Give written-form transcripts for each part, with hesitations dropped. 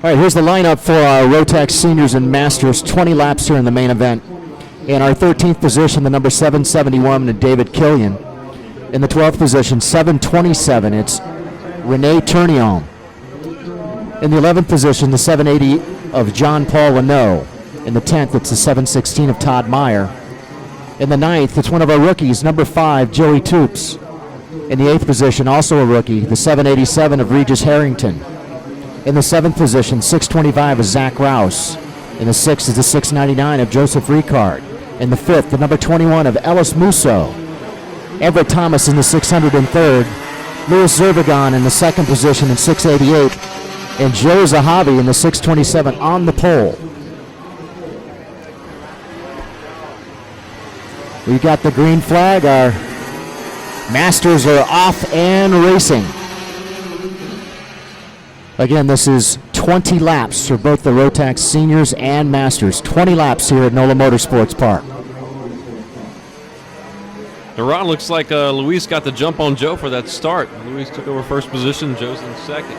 All right, here's the lineup for our Rotax Seniors and Masters. 20 laps here in the main event. In our 13th position, the number 771, David Killian. In the 12th position, 727, it's Rene Tournion. In the 11th position, the 780 of John Paul Leno. In the 10th, it's the 716 of Todd Meyer. In the 9th, it's one of our rookies, number 5, Joey Toops. In the 8th position, also a rookie, the 787 of Regis Harrington. In the 7th position, 625 is Zach Rouse. In the 6th is the 699 of Joseph Ricard. In the 5th, the number 21 of Ellis Musso. Everett Thomas in the 603rd. Louis Zervigon in the 2nd position in 688. And Joe Zahavi in the 627 on the pole. We got the green flag. Our Masters are off and racing. Again, this is 20 laps for both the Rotax Seniors and Masters. 20 laps here at NOLA Motorsports Park. And Ron, looks like Luis got the jump on Joe for that start. Luis took over first position, Joe's in second.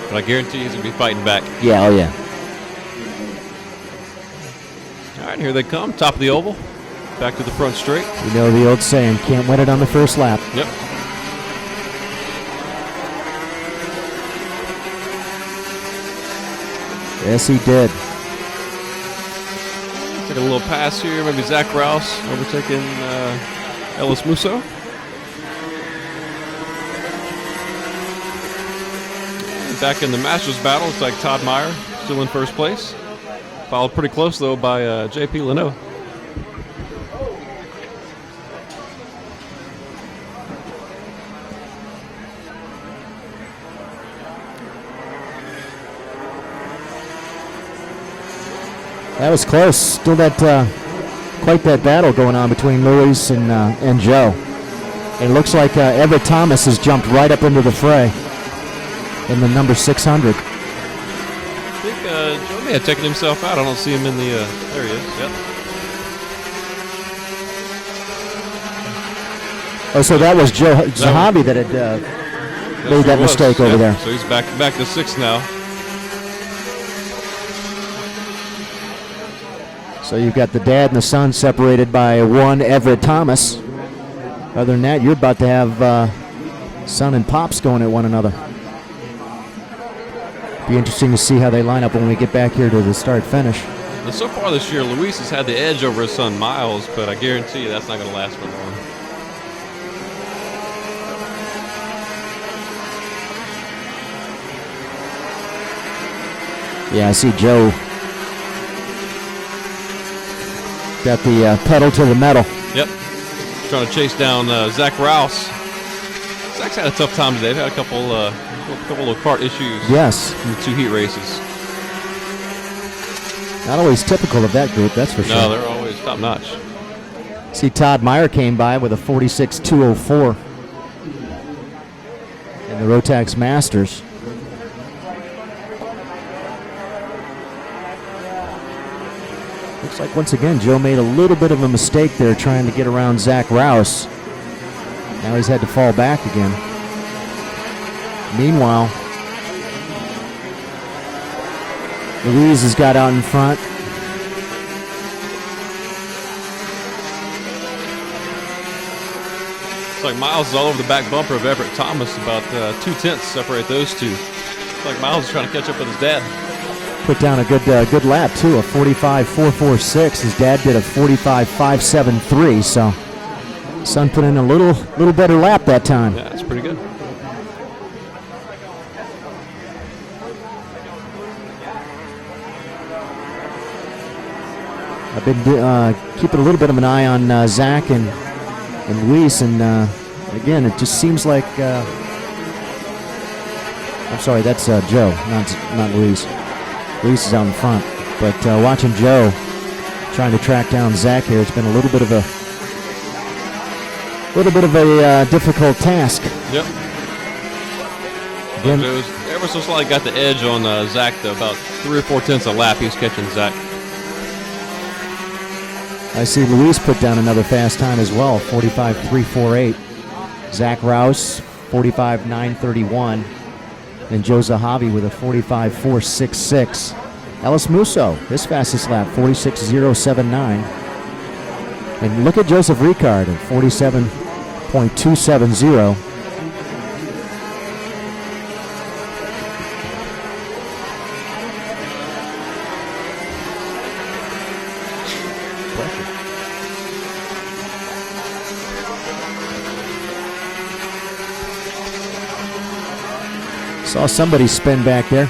But I guarantee he's going to be fighting back. Yeah, oh yeah. All right, here they come, top of the oval. Back to the front straight. You know the old saying, can't win it on the first lap. Yep. Yes, he did. Take a little pass here. Maybe Zach Rouse overtaking Ellis Musso. And back in the Masters battle, it's like Todd Meyer still in first place. Followed pretty close, though, by JP Leno. That was close. Still that quite that battle going on between Luis and Joe. And it looks like Everett Thomas has jumped right up into the fray in the number 600. I think Joe may have taken himself out. I don't see him in the. There he is. Yep. Oh, so that was Joe Zahavi that had made that mistake over there. So he's back to 6 now. So you've got the dad and the son separated by one Everett Thomas. Other than that, you're about to have son and pops going at one another. Be interesting to see how they line up when we get back here to the start-finish. And so far this year, Luis has had the edge over his son Miles, but I guarantee you that's not going to last for long. Yeah, I see Joe got the pedal to the metal. Yep. Trying to chase down Zach Rouse. Zach's had a tough time today. They've had a couple of kart issues. Yes. In the 2 heat races. Not always typical of that group, that's for sure. No, they're always top notch. See, Todd Meyer came by with a 46.204 in the Rotax Masters. Looks like once again Joe made a little bit of a mistake there trying to get around Zach Rouse. Now he's had to fall back again. Meanwhile, Louise has got out in front. It's like Miles is all over the back bumper of Everett Thomas. About 2/10 separate those two. It's like Miles is trying to catch up with his dad. Put down a good lap too, a 45.446. His dad did a 45.573. So son put in a little better lap that time. Yeah, that's pretty good. I've been keeping a little bit of an eye on Zach and Luis, and again, it just seems like I'm sorry, that's Joe, not Luis. Luis is out in front, but watching Joe trying to track down Zach here, it's been a little bit of a difficult task. Yep. Again, Joe's ever so slightly got the edge on Zach, though. About 3 or 4 tenths a lap, he's catching Zach. I see Luis put down another fast time as well, 45.348. Zach Rouse, 45.931. And Joe Zahavi with a 45.466. Ellis Musso, his fastest lap, 46.079. And look at Joseph Ricard at 47.270. Saw somebody spin back there.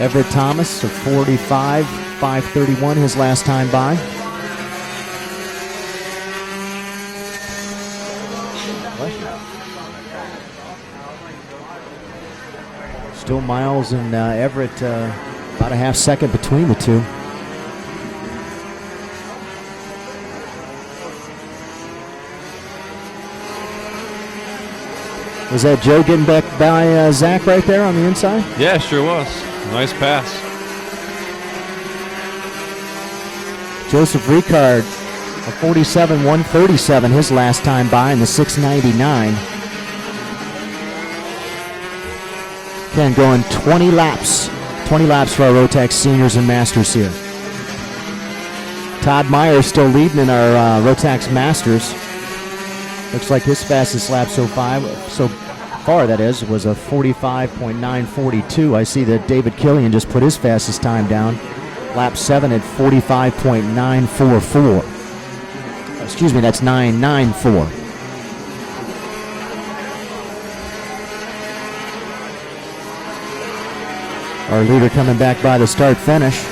Everett Thomas of 45.531 his last time by. Still Miles and Everett about a half second between the two. Was that Joe getting back by Zach right there on the inside? Yeah, sure was. Nice pass. Joseph Ricard, a 47.137 his last time by in the 6.99. Again, going 20 laps. 20 laps for our Rotax seniors and masters here. Todd Meyer still leading in our Rotax Masters. Looks like his fastest lap so far, that is, was a 45.942. I see that David Killian just put his fastest time down. Lap 7 at 45.944. Excuse me, that's 994. Our leader coming back by the start finish.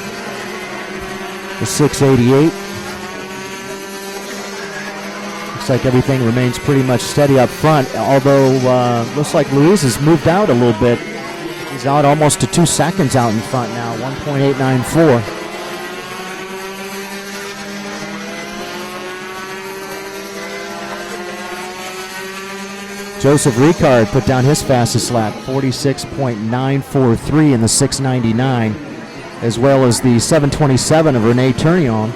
The 688. Looks like everything remains pretty much steady up front, although looks like Luis has moved out a little bit. He's out almost to 2 seconds out in front now, 1.894. Joseph Ricard put down his fastest lap, 46.943 in the 699, as well as the 727 of Rene Tournion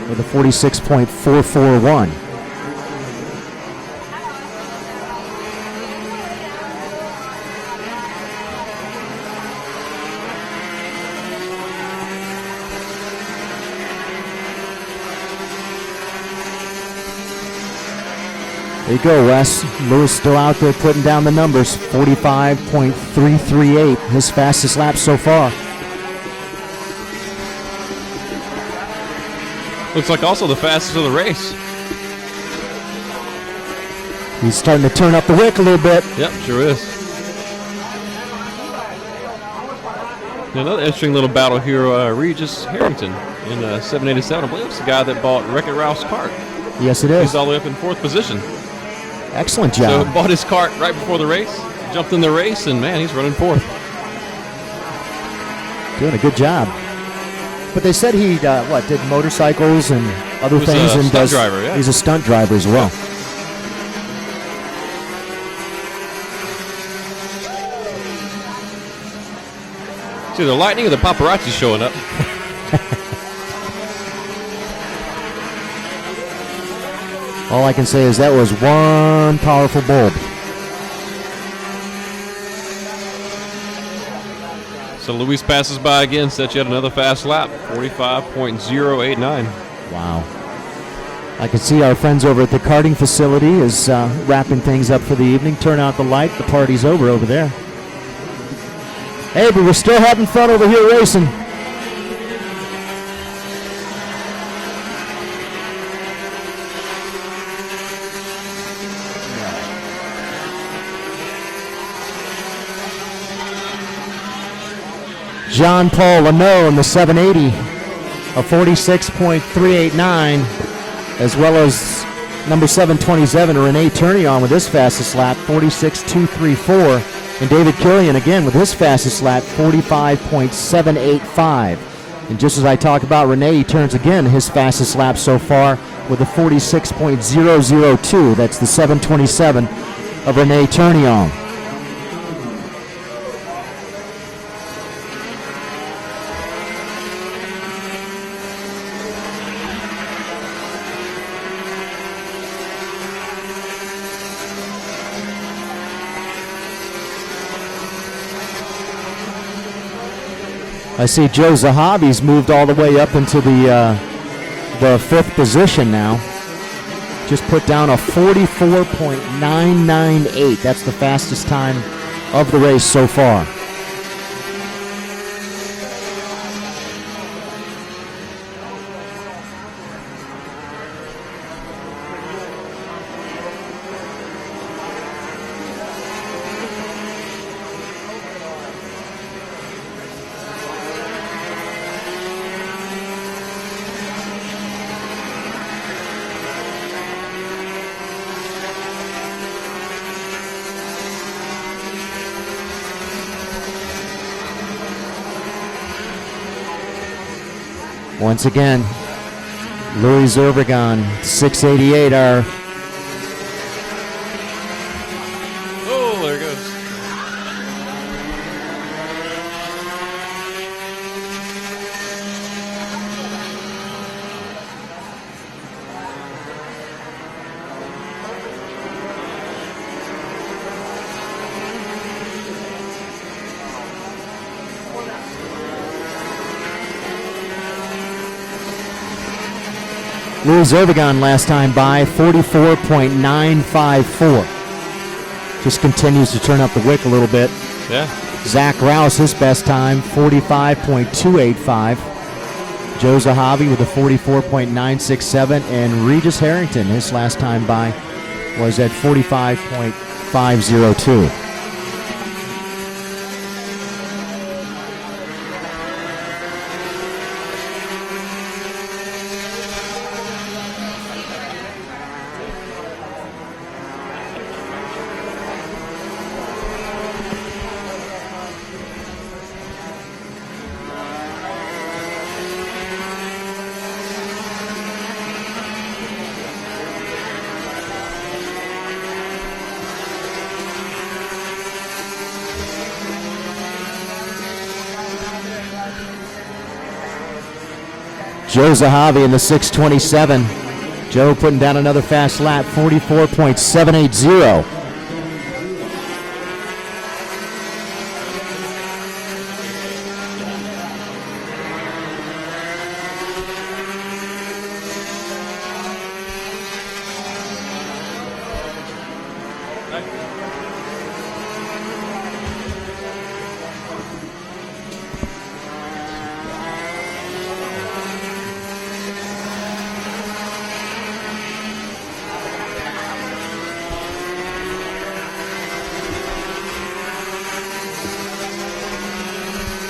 with a 46.441. There you go, Wes. Lewis still out there putting down the numbers. 45.338, his fastest lap so far. Looks like also the fastest of the race. He's starting to turn up the wick a little bit. Yep, sure is. Another interesting little battle here, Regis Harrington in 787. I believe it's the guy that bought Wreck-It Ralph's cart. Yes, it is. He's all the way up in 4th position. Excellent job. So bought his cart right before the race, jumped in the race, and man, he's running 4th. Doing a good job. But they said he did motorcycles and other things, and stunt driver. Yeah. He's a stunt driver as well. See, the lightning or the paparazzi showing up. All I can say is that was one powerful bulb. So Luis passes by again, sets yet another fast lap, 45.089. Wow. I can see our friends over at the karting facility is wrapping things up for the evening. Turn out the light. The party's over there. Hey, but we're still having fun over here racing. Jean-Paul Leno in the 780, a 46.389, as well as number 727, Rene Tournion with his fastest lap, 46.234, and David Killian again with his fastest lap, 45.785. And just as I talk about Rene, he turns again his fastest lap so far with a 46.002. That's the 727 of Rene Tournion. I see Joe Zahavi's moved all the way up into the 5th position now. Just put down a 44.998. That's the fastest time of the race so far. Once again, Louis Zervigon, 688 are. Oh, there it goes. Louis Zervigon last time by 44.954. Just continues to turn up the wick a little bit. Yeah. Zach Rouse, his best time, 45.285. Joe Zahavi with a 44.967. And Regis Harrington, his last time by was at 45.502. Joe Zahavi in the 627. Joe putting down another fast lap, 44.780.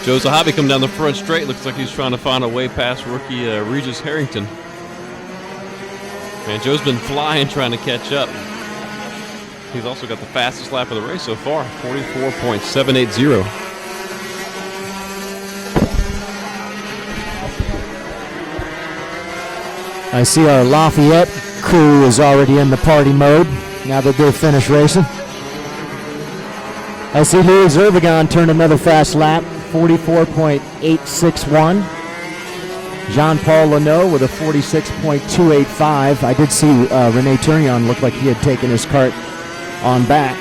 Joe Zahavi coming down the front straight. Looks like he's trying to find a way past rookie Regis Harrington. Man, Joe's been flying trying to catch up. He's also got the fastest lap of the race so far, 44.780. I see our Lafayette crew is already in the party mode now that they've finished racing. I see Louis Zervigon turned another fast lap, 44.861. Jean-Paul Leno with a 46.285. I did see Rene Tournion look like he had taken his cart on back.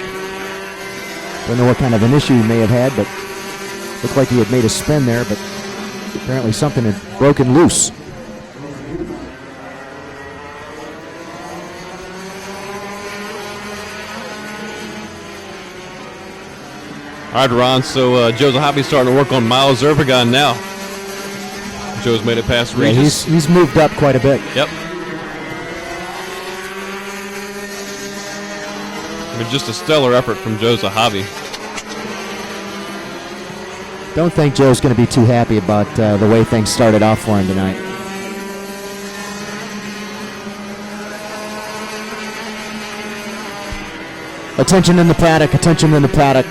Don't know what kind of an issue he may have had, but looked like he had made a spin there, but apparently something had broken loose. All right, Ron, so Joe Zahavi's starting to work on Miles Zervigon now. Joe's made it past Regis. Yeah, he's moved up quite a bit. Yep. I mean, just a stellar effort from Joe Zahavi. Don't think Joe's going to be too happy about the way things started off for him tonight. Attention in the paddock, attention in the paddock.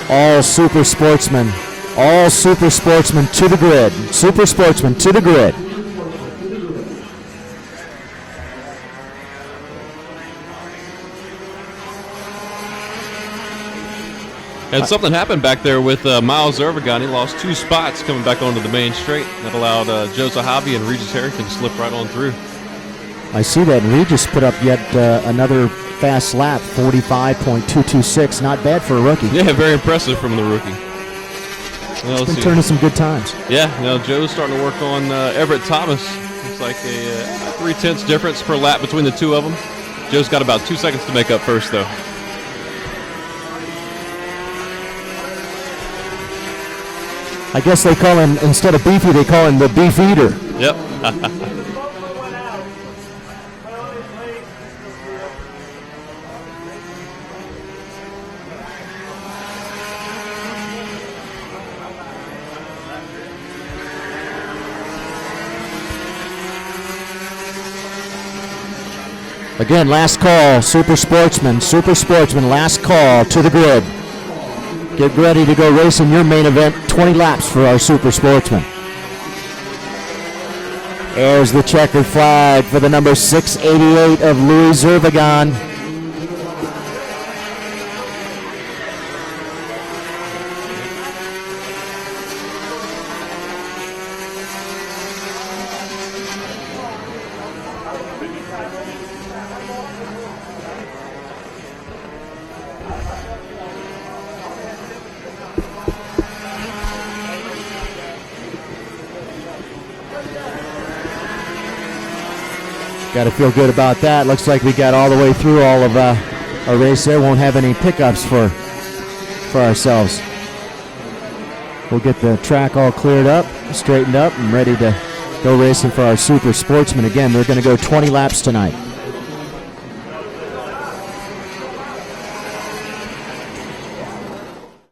All super sportsmen to the grid. Super sportsmen to the grid. And something happened back there with Miles Zervigon. He lost 2 spots coming back onto the main straight. That allowed Joe Zahavi and Regis Harrington to slip right on through. I see that Regis put up yet another fast lap, 45.226. Not bad for a rookie. Yeah, very impressive from the rookie. Let's Been see. turning some good times. Yeah, Joe's starting to work on Everett Thomas. It's like a 3/10 difference per lap between the two of them. Joe's got about 2 seconds to make up first, though. I guess they call him, instead of Beefy, they call him the Beef Eater. Yep. Again, last call, Super Sportsman, last call to the grid. Get ready to go racing your main event, 20 laps for our Super Sportsman. There's the checkered flag for the number 688 of Louis Zervigon. Got to feel good about that. Looks like we got all the way through all of our race there. Won't have any pickups for ourselves. We'll get the track all cleared up, straightened up, and ready to go racing for our Super Sportsman. Again, they're going to go 20 laps tonight.